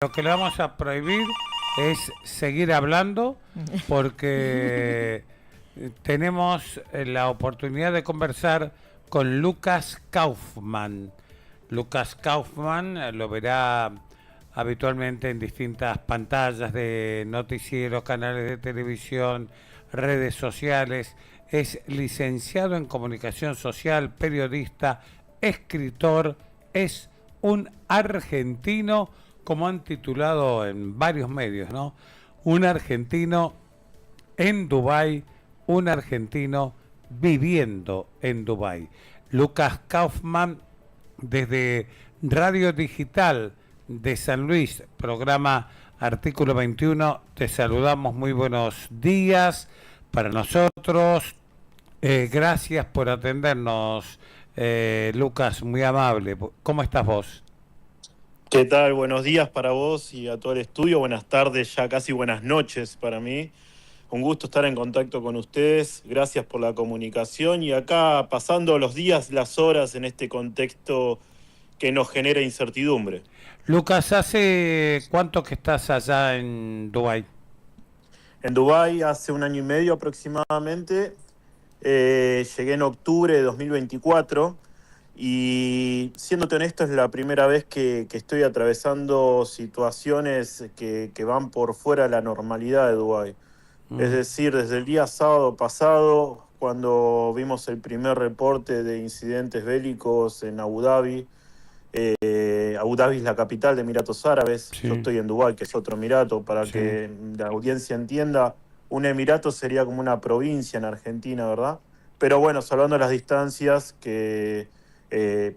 Lo que le vamos a prohibir es seguir hablando porque tenemos la oportunidad de conversar con Lucas Kaufmann. Lucas Kaufmann lo verá habitualmente en distintas pantallas de noticieros, canales de televisión, redes sociales. Es licenciado en comunicación social, periodista, escritor, es un argentino, como han titulado en varios medios, ¿no? Un argentino en Dubái, un argentino viviendo en Dubái. Lucas Kaufmann, desde Radio Digital de San Luis, programa Artículo 21, te saludamos, muy buenos días para nosotros. Gracias por atendernos, Lucas, muy amable. ¿Cómo estás vos? ¿Qué tal? Buenos días para vos y a todo el estudio. Buenas tardes, ya casi buenas noches para mí. Un gusto estar en contacto con ustedes. Gracias por la comunicación y acá pasando los días, las horas en este contexto que nos genera incertidumbre. Lucas, ¿hace cuánto que estás allá en Dubái? En Dubái hace 1 año y medio aproximadamente. Llegué en octubre de 2024 y siéndote honesto es la primera vez que estoy atravesando situaciones que van por fuera de la normalidad de Dubái. Es decir, desde el día sábado pasado, cuando vimos el primer reporte de incidentes bélicos en Abu Dhabi. Abu Dhabi es la capital de Emiratos Árabes. Sí. Yo estoy en Dubái, que es otro emirato. Para Sí. que la audiencia entienda, un emirato sería como una provincia en Argentina, ¿verdad? Pero bueno, salvando las distancias, que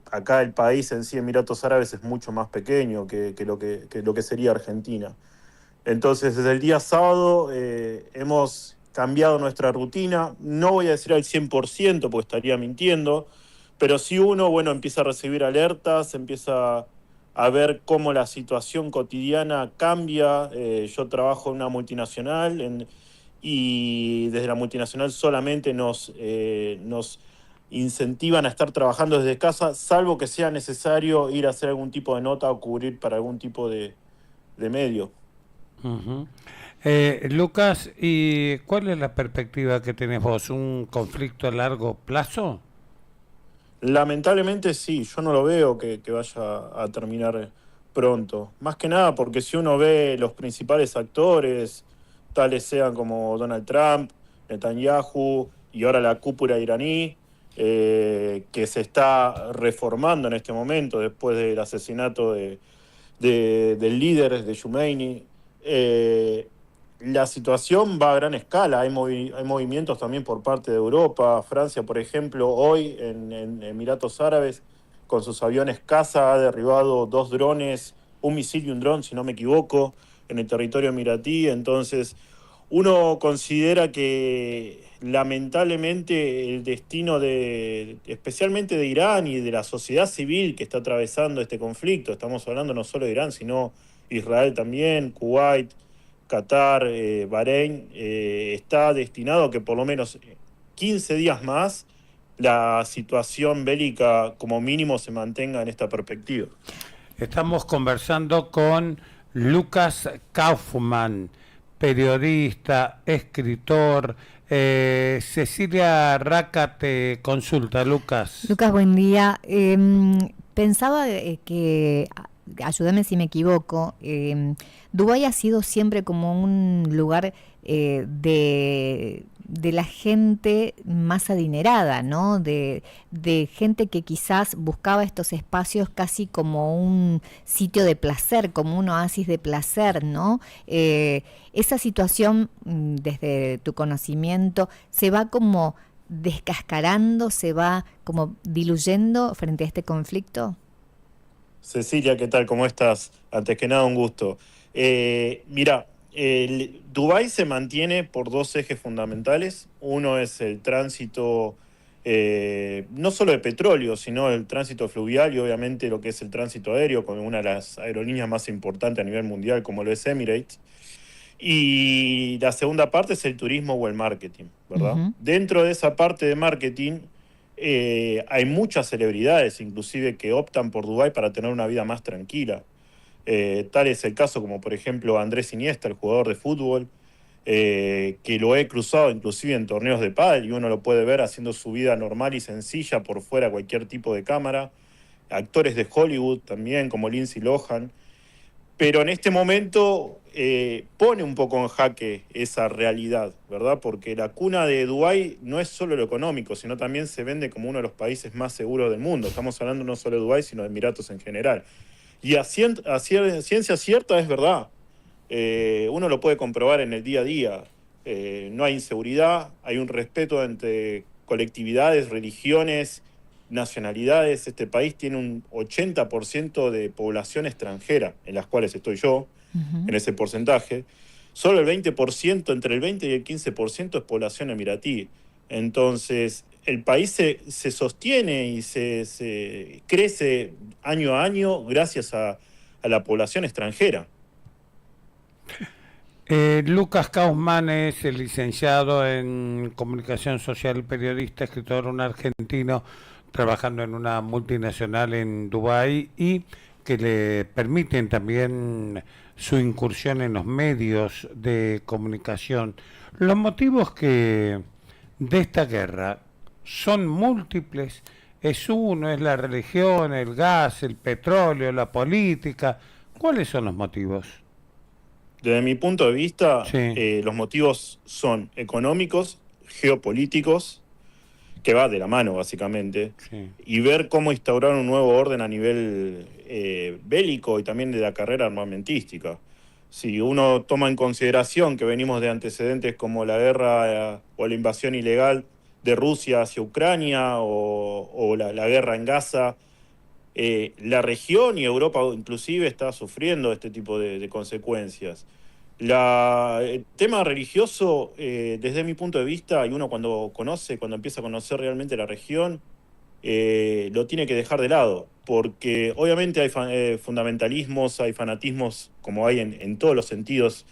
acá el país en sí, Emiratos Árabes, es mucho más pequeño que lo que sería Argentina. Entonces, desde el día sábado hemos cambiado nuestra rutina. No voy a decir al 100% porque estaría mintiendo, pero sí uno, bueno, empieza a recibir alertas, empieza a ver cómo la situación cotidiana cambia. Yo trabajo en una multinacional y desde la multinacional solamente nos incentivan a estar trabajando desde casa, salvo que sea necesario ir a hacer algún tipo de nota o cubrir para algún tipo de medio. Uh-huh. Lucas, ¿y cuál es la perspectiva que tenés vos? ¿Un conflicto a largo plazo? Lamentablemente sí, yo no lo veo que vaya a terminar pronto. Más que nada porque si uno ve los principales actores, tales sean como Donald Trump, Netanyahu y ahora la cúpula iraní, que se está reformando en este momento después del asesinato del líder de Khomeini. La situación va a gran escala, hay movimientos también por parte de Europa. Francia, por ejemplo, hoy en Emiratos Árabes, con sus aviones caza, ha derribado 2 drones, un misil y un dron, si no me equivoco, en el territorio emiratí. Entonces, uno considera que lamentablemente el destino especialmente de Irán y de la sociedad civil que está atravesando este conflicto, estamos hablando no solo de Irán, sino Israel también, Kuwait, Qatar, Bahrein, está destinado a que por lo menos 15 días más la situación bélica como mínimo se mantenga en esta perspectiva. Estamos conversando con Lucas Kaufmann, periodista, escritor. Cecilia Raca te consulta, Lucas. Lucas, buen día. Pensaba que, ayúdame si me equivoco, Dubái ha sido siempre como un lugar de la gente más adinerada, ¿no? De gente que quizás buscaba estos espacios casi como un sitio de placer, como un oasis de placer, ¿no? Esa situación, desde tu conocimiento, se va como descascarando, se va como diluyendo frente a este conflicto. Cecilia, ¿qué tal? ¿Cómo estás? Antes que nada, un gusto. Mira, Dubái se mantiene por dos ejes fundamentales. Uno es el tránsito, no solo de petróleo, sino el tránsito fluvial y obviamente lo que es el tránsito aéreo, con una de las aerolíneas más importantes a nivel mundial, como lo es Emirates. Y la segunda parte es el turismo o el marketing, ¿verdad? Uh-huh. Dentro de esa parte de marketing hay muchas celebridades, inclusive, que optan por Dubái para tener una vida más tranquila. Tal es el caso como por ejemplo Andrés Iniesta, el jugador de fútbol, que lo he cruzado inclusive en torneos de pádel y uno lo puede ver haciendo su vida normal y sencilla por fuera de cualquier tipo de cámara. Actores de Hollywood también, como Lindsay Lohan. Pero en este momento pone un poco en jaque esa realidad, ¿verdad? Porque la cuna de Dubái no es solo lo económico, sino también se vende como uno de los países más seguros del mundo. Estamos hablando no solo de Dubái, sino de Emiratos en general. Y a ciencia cierta es verdad. Uno lo puede comprobar en el día a día. No hay inseguridad, hay un respeto entre colectividades, religiones, nacionalidades. Este país tiene un 80% de población extranjera, en las cuales estoy yo, en ese porcentaje. Solo el 20%, entre el 20 y el 15% es población emiratí. Entonces, el país se sostiene y se crece año a año gracias a la población extranjera. Lucas Kaufmann es el licenciado en Comunicación Social, periodista, escritor, un argentino trabajando en una multinacional en Dubái y que le permiten también su incursión en los medios de comunicación. Los motivos de esta guerra son múltiples. Es uno, es la religión, el gas, el petróleo, la política. ¿Cuáles son los motivos? Desde mi punto de vista, Sí, los motivos son económicos, geopolíticos, que va de la mano básicamente, sí. y ver cómo instaurar un nuevo orden a nivel bélico y también de la carrera armamentística. Si uno toma en consideración que venimos de antecedentes como la guerra o la invasión ilegal de Rusia hacia Ucrania o la guerra en Gaza, la región y Europa inclusive está sufriendo este tipo de consecuencias. El tema religioso, desde mi punto de vista, y uno cuando empieza a conocer realmente la región, lo tiene que dejar de lado, porque obviamente hay fundamentalismos, hay fanatismos, como hay en todos los sentidos,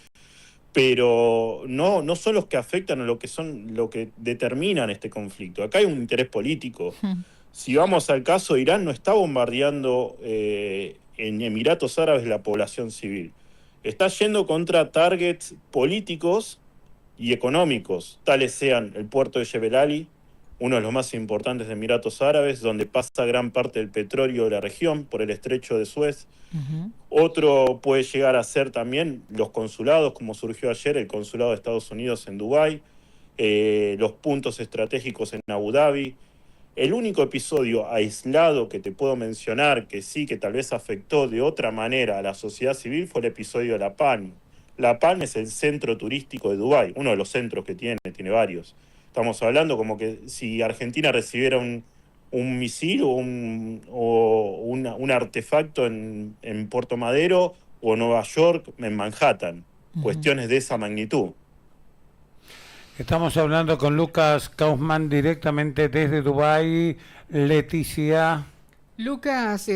pero no son los que afectan a lo que determinan este conflicto. Acá hay un interés político. Si vamos al caso, Irán no está bombardeando en Emiratos Árabes la población civil. Está yendo contra targets políticos y económicos, tales sean el puerto de Jebel Ali, uno de los más importantes de Emiratos Árabes, donde pasa gran parte del petróleo de la región por el estrecho de Suez. Otro puede llegar a ser también los consulados, como surgió ayer el consulado de Estados Unidos en Dubái, los puntos estratégicos en Abu Dhabi. El único episodio aislado que te puedo mencionar que sí, que tal vez afectó de otra manera a la sociedad civil fue el episodio de La Palm. La Palm es el centro turístico de Dubái, uno de los centros que tiene varios. Estamos hablando como que si Argentina recibiera un misil o un artefacto en Puerto Madero o Nueva York, en Manhattan. Cuestiones de esa magnitud. Estamos hablando con Lucas Kaufmann directamente desde Dubái. Leticia. Lucas,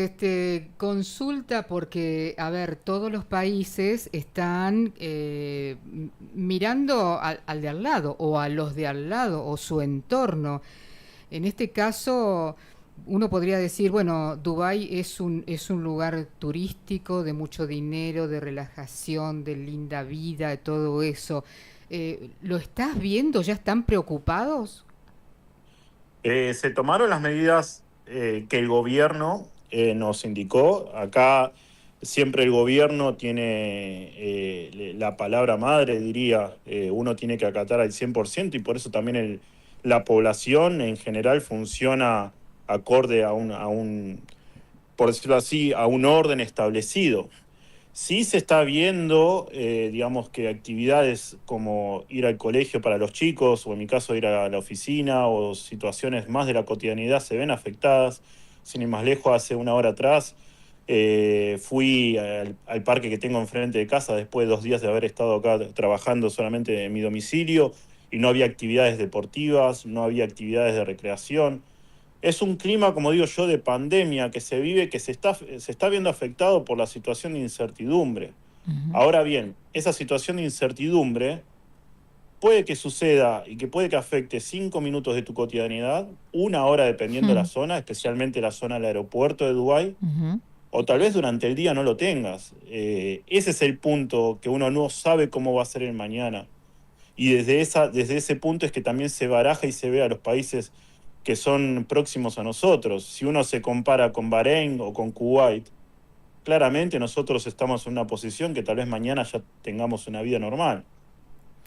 consulta porque, a ver, todos los países están mirando al de al lado o a los de al lado o su entorno. En este caso, uno podría decir, bueno, Dubái es un lugar turístico de mucho dinero, de relajación, de linda vida, de todo eso. ¿Lo estás viendo? ¿Ya están preocupados? Se tomaron las medidas que el gobierno nos indicó. Acá siempre el gobierno tiene la palabra madre, diría. Uno tiene que acatar al 100% y por eso también la población en general funciona acorde por decirlo así, a un orden establecido. Sí se está viendo, digamos que actividades como ir al colegio para los chicos, o en mi caso ir a la oficina, o situaciones más de la cotidianidad se ven afectadas. Sin ir más lejos, hace una hora atrás fui al parque que tengo enfrente de casa después de 2 días de haber estado acá trabajando solamente en mi domicilio y no había actividades deportivas, no había actividades de recreación. Es un clima, como digo yo, de pandemia que se vive, que se está viendo afectado por la situación de incertidumbre. Ahora bien, esa situación de incertidumbre puede que suceda y que puede que afecte 5 minutos de tu cotidianidad, 1 hora dependiendo de la zona, especialmente la zona del aeropuerto de Dubái, o tal vez durante el día no lo tengas. Ese es el punto, que uno no sabe cómo va a ser el mañana. Y desde ese punto es que también se baraja y se ve a los países que son próximos a nosotros. Si uno se compara con Bahrein o con Kuwait, claramente nosotros estamos en una posición que tal vez mañana ya tengamos una vida normal.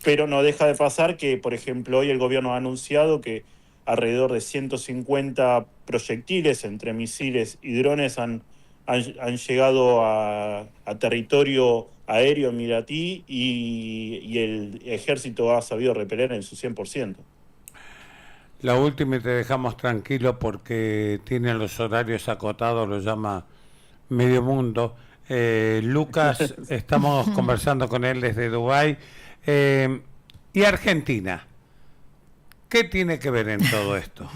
Pero no deja de pasar que, por ejemplo, hoy el gobierno ha anunciado que alrededor de 150 proyectiles entre misiles y drones han llegado a territorio aéreo emiratí y el ejército ha sabido repeler en su 100%. La última y te dejamos tranquilo porque tienen los horarios acotados, lo llama Medio Mundo. Lucas, estamos conversando con él desde Dubái. Y Argentina, ¿qué tiene que ver en todo esto?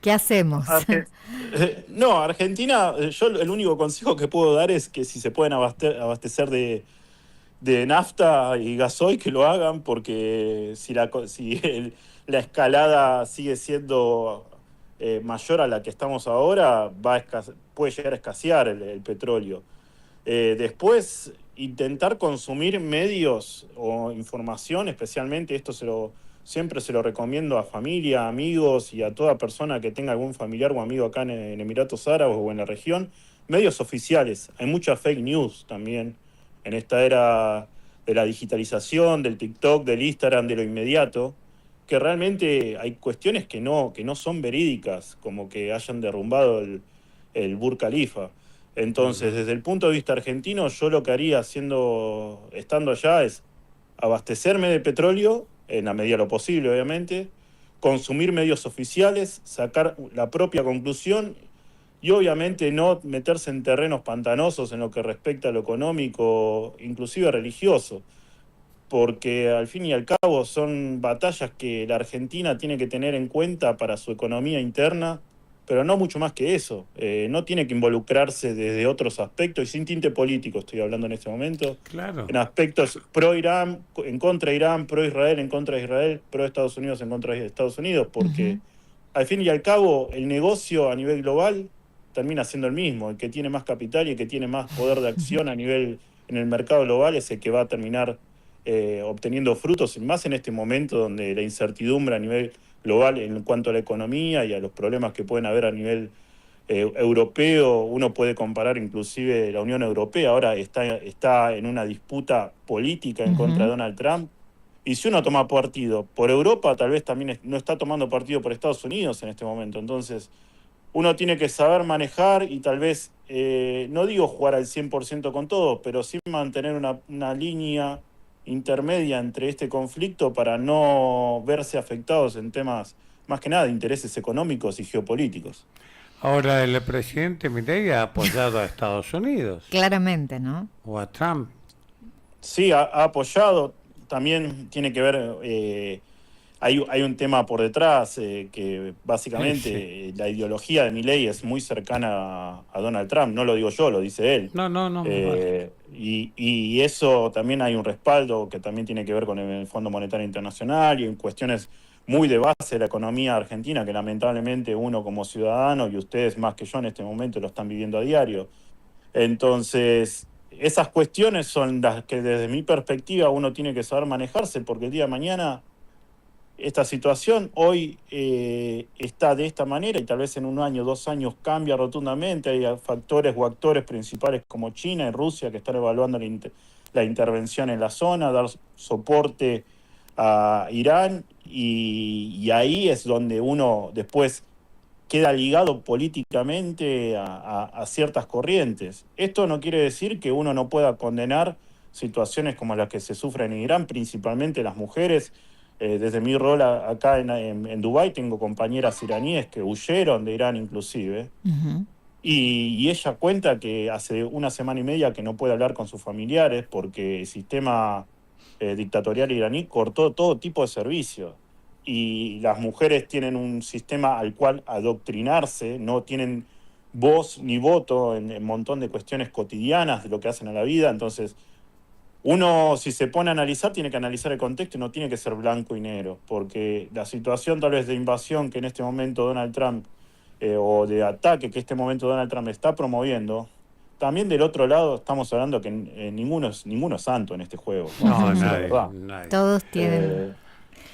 ¿Qué hacemos? No, Argentina, yo el único consejo que puedo dar es que si se pueden abastecer de nafta y gasoil, que lo hagan, porque si la escalada sigue siendo mayor a la que estamos ahora, puede llegar a escasear el petróleo. Después, intentar consumir medios o información, especialmente siempre se lo recomiendo a familia, amigos y a toda persona que tenga algún familiar o amigo acá en Emiratos Árabes o en la región, medios oficiales. Hay mucha fake news también en esta era de la digitalización, del TikTok, del Instagram, de lo inmediato, que realmente hay cuestiones que no son verídicas, como que hayan derrumbado el Burj Khalifa. Entonces, desde el punto de vista argentino, yo lo que haría estando allá es abastecerme de petróleo, en la medida de lo posible, obviamente, consumir medios oficiales, sacar la propia conclusión y obviamente no meterse en terrenos pantanosos en lo que respecta a lo económico, inclusive religioso, porque al fin y al cabo son batallas que la Argentina tiene que tener en cuenta para su economía interna, pero no mucho más que eso. No tiene que involucrarse desde otros aspectos, y sin tinte político estoy hablando en este momento, Claro. en aspectos pro-Irán, en contra de Irán, pro-Israel, en contra de Israel, pro-Estados Unidos, en contra de Estados Unidos, porque al fin y al cabo el negocio a nivel global termina siendo el mismo. El que tiene más capital y el que tiene más poder de acción en el mercado global es el que va a terminar obteniendo frutos, más en este momento donde la incertidumbre a nivel global en cuanto a la economía y a los problemas que pueden haber a nivel europeo. Uno puede comparar inclusive la Unión Europea, ahora está en una disputa política en contra de Donald Trump, y si uno toma partido por Europa, tal vez también no está tomando partido por Estados Unidos en este momento. Entonces, uno tiene que saber manejar y tal vez, no digo jugar al 100% con todo, pero sí mantener una línea intermedia entre este conflicto para no verse afectados en temas, más que nada, de intereses económicos y geopolíticos. Ahora, el presidente Milei ha apoyado a Estados Unidos. Claramente, ¿no? O a Trump. Sí, ha apoyado, también tiene que ver, hay un tema por detrás, que básicamente la ideología de Milei es muy cercana a Donald Trump, no lo digo yo, lo dice él. No. Vale. Y eso también hay un respaldo que también tiene que ver con el Fondo Monetario Internacional y en cuestiones muy de base de la economía argentina, que lamentablemente uno como ciudadano y ustedes más que yo en este momento lo están viviendo a diario. Entonces, esas cuestiones son las que desde mi perspectiva uno tiene que saber manejarse, porque el día de mañana esta situación hoy está de esta manera y tal vez en 1 año, 2 años cambia rotundamente. Hay factores o actores principales como China y Rusia que están evaluando la intervención en la zona, dar soporte a Irán, y ahí es donde uno después queda ligado políticamente a ciertas corrientes. Esto no quiere decir que uno no pueda condenar situaciones como las que se sufren en Irán, principalmente las mujeres. Desde mi rol acá en Dubái tengo compañeras iraníes que huyeron de Irán inclusive, y ella cuenta que hace 1 semana y media que no puede hablar con sus familiares porque el sistema dictatorial iraní cortó todo tipo de servicio, y las mujeres tienen un sistema al cual adoctrinarse, no tienen voz ni voto en un montón de cuestiones cotidianas de lo que hacen a la vida. Entonces, uno, si se pone a analizar, tiene que analizar el contexto y no tiene que ser blanco y negro, porque la situación tal vez de invasión que en este momento Donald Trump, o de ataque que en este momento Donald Trump está promoviendo, también del otro lado estamos hablando que ninguno es santo en este juego. No, Esa es la nadie, verdad. nadie. Todos tienen...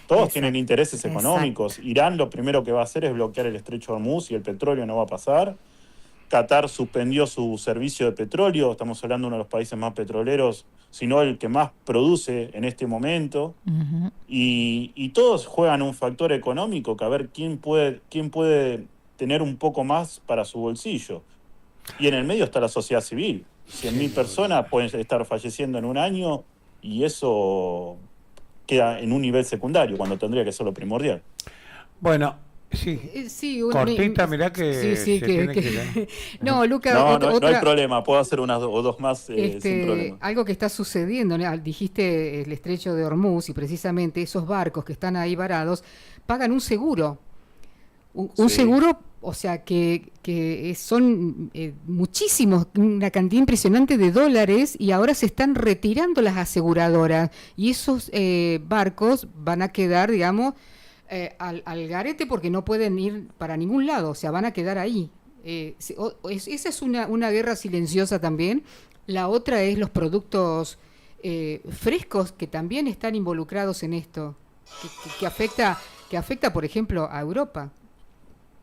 Todos Exacto, tienen intereses económicos. Irán lo primero que va a hacer es bloquear el estrecho de Hormuz y el petróleo no va a pasar. Qatar suspendió su servicio de petróleo, estamos hablando de uno de los países más petroleros, sino el que más produce en este momento. Ujú. Y todos juegan un factor económico, que a ver quién puede tener un poco más para su bolsillo. Y en el medio está la sociedad civil. 100.000 personas pueden estar falleciendo en un año y eso queda en un nivel secundario, cuando tendría que ser lo primordial. Bueno, sí, Sí, cortita, mirá que sí, sí, se tiene que ir. No, Luca, No hay problema, puedo hacer unas o dos más sin problema. algo que está sucediendo, ¿no? Dijiste el estrecho de Hormuz y precisamente esos barcos que están ahí varados pagan un seguro. Un Sí. seguro, o sea, que son muchísimos, una cantidad impresionante de dólares y ahora se están retirando las aseguradoras y esos barcos van a quedar, digamos, al garete porque no pueden ir para ningún lado, o sea, van a quedar ahí. Esa es una guerra silenciosa también. La otra es los productos frescos que también están involucrados en esto, que afecta, por ejemplo, a Europa.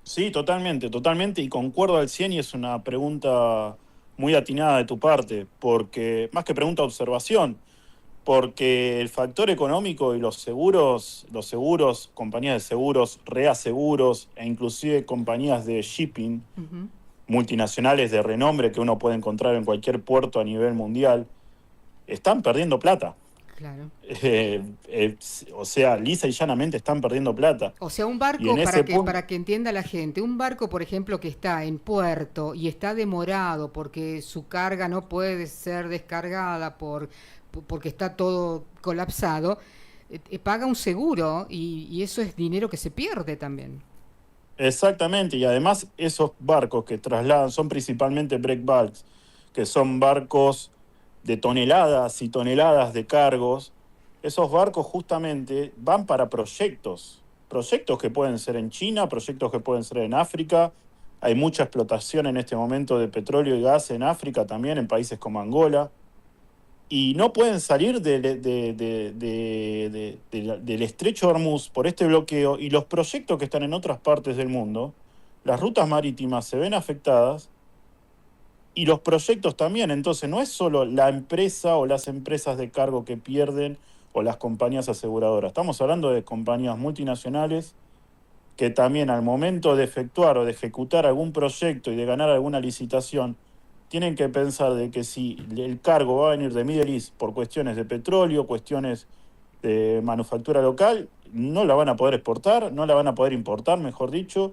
Sí, totalmente, y concuerdo al 100 y es una pregunta muy atinada de tu parte, porque más que pregunta, observación, porque el factor económico y los seguros, compañías de seguros, reaseguros e inclusive compañías de shipping Ujú. multinacionales de renombre que uno puede encontrar en cualquier puerto a nivel mundial, están perdiendo plata. Claro. O sea, lisa y llanamente están perdiendo plata. O sea, un Y barco, en ese punto, para que entienda la gente, un barco, por ejemplo, que está en puerto y está demorado porque su carga no puede ser descargada porque está todo colapsado, paga un seguro y eso es dinero que se pierde también. exactamente, y además esos barcos que trasladan son principalmente break bulks, que son barcos de toneladas y toneladas de cargos. Esos barcos justamente van para proyectos que pueden ser en China, proyectos que pueden ser en África. Hay mucha explotación en este momento de petróleo y gas en África también, en países como Angola. Y no pueden salir del estrecho de Hormuz por este bloqueo, y los proyectos que están en otras partes del mundo, las rutas marítimas se ven afectadas y los proyectos también. Entonces no es solo la empresa o las empresas de cargo que pierden o las compañías aseguradoras. Estamos hablando de compañías multinacionales que también al momento de efectuar o de ejecutar algún proyecto y de ganar alguna licitación, tienen que pensar de que si el cargo va a venir de Middle East por cuestiones de petróleo, cuestiones de manufactura local, no la van a poder exportar, no la van a poder importar, mejor dicho,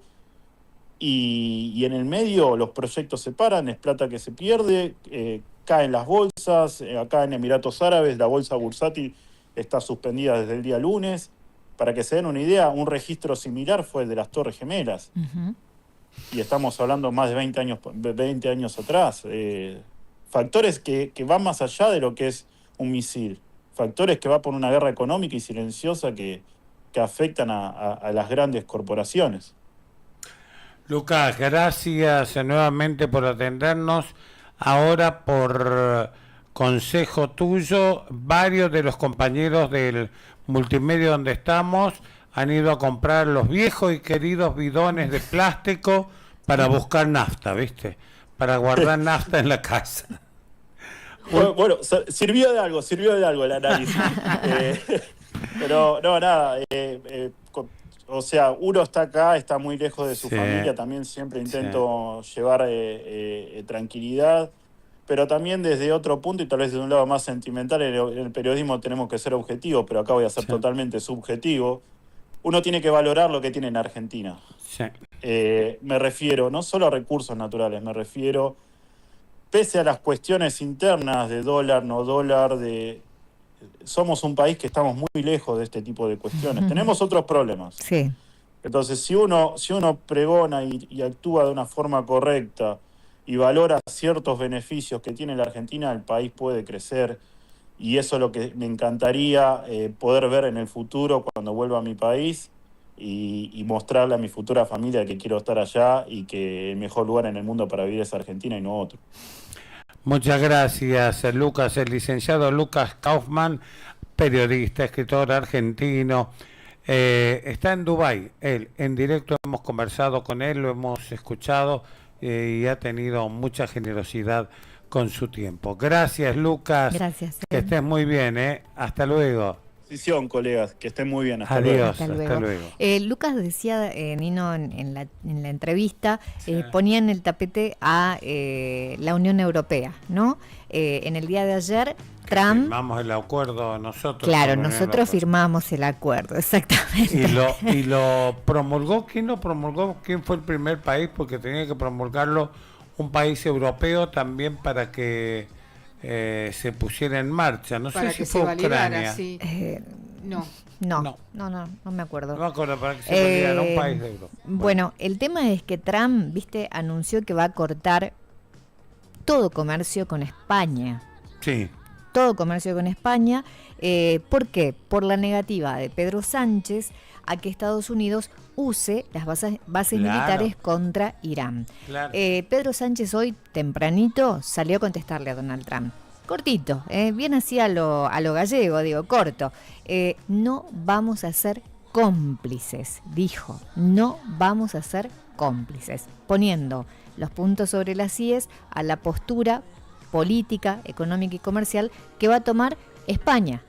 y en el medio los proyectos se paran, es plata que se pierde, caen las bolsas. Acá en Emiratos Árabes la bolsa bursátil está suspendida desde el día lunes. Para que se den una idea, un registro similar fue el de las Torres Gemelas. Ujú. Y estamos hablando más de 20 años atrás. Factores que van más allá de lo que es un misil. Factores que van por una guerra económica y silenciosa que afectan a las grandes corporaciones. Lucas, gracias nuevamente por atendernos. Ahora, por consejo tuyo, varios de los compañeros del multimedia donde estamos han ido a comprar los viejos y queridos bidones de plástico para buscar nafta, ¿viste? Para guardar nafta en la casa. Bueno, sirvió de algo el análisis. Pero no, nada. O sea, uno está acá, está muy lejos de su familia, también siempre intento llevar tranquilidad, pero también desde otro punto y tal vez desde un lado más sentimental. En el periodismo tenemos que ser objetivos, pero acá voy a ser totalmente subjetivo. Uno tiene que valorar lo que tiene en Argentina. Sí. Me refiero no solo a recursos naturales, me refiero, pese a las cuestiones internas de dólar, no dólar, somos un país que estamos muy lejos de este tipo de cuestiones. Tenemos otros problemas. Sí. Entonces, si uno pregona y actúa de una forma correcta y valora ciertos beneficios que tiene la Argentina, el país puede crecer. Y eso es lo que me encantaría poder ver en el futuro cuando vuelva a mi país y mostrarle a mi futura familia que quiero estar allá y que el mejor lugar en el mundo para vivir es Argentina y no otro. Muchas gracias, Lucas, el licenciado Lucas Kaufmann, periodista, escritor argentino. Está en Dubái, él en directo hemos conversado con él, lo hemos escuchado y ha tenido mucha generosidad con su tiempo. Gracias, Lucas. Gracias. Que estés muy bien, Hasta luego. Decisión, colegas, que estén muy bien. Hasta Adiós, luego. hasta luego. Lucas decía, Nino, en la entrevista, Sí. ponía en el tapete a la Unión Europea, ¿no? En el día de ayer, Trump... Firmamos el acuerdo nosotros. Claro, con la Unión nosotros Europea. firmamos el acuerdo, exactamente. Y lo promulgó. ¿Quién lo promulgó? ¿Quién fue el primer país? Porque tenía que promulgarlo un país europeo también para que se pusiera en marcha. No Para sé que si se fue validara, Ucrania. sí. No, No. no me acuerdo. No me acuerdo, para que se validara un país de Europa. Bueno, el tema es que Trump, viste, anunció que va a cortar todo comercio con España. Sí. Todo comercio con España. ¿Por qué? Por la negativa de Pedro Sánchez a que Estados Unidos use las bases Claro. militares contra Irán. Claro. Pedro Sánchez hoy tempranito salió a contestarle a Donald Trump. Cortito, bien así a lo gallego, digo, corto. No vamos a ser cómplices, dijo. No vamos a ser cómplices. Poniendo los puntos sobre las íes a la postura política, económica y comercial que va a tomar España,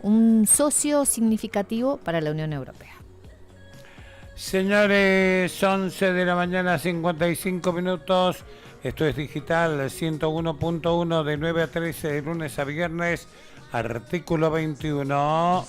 un socio significativo para la Unión Europea. Señores, 11 de la mañana, 55 minutos. Esto es Digital 101.1 de 9 a 13 de lunes a viernes. Artículo 21.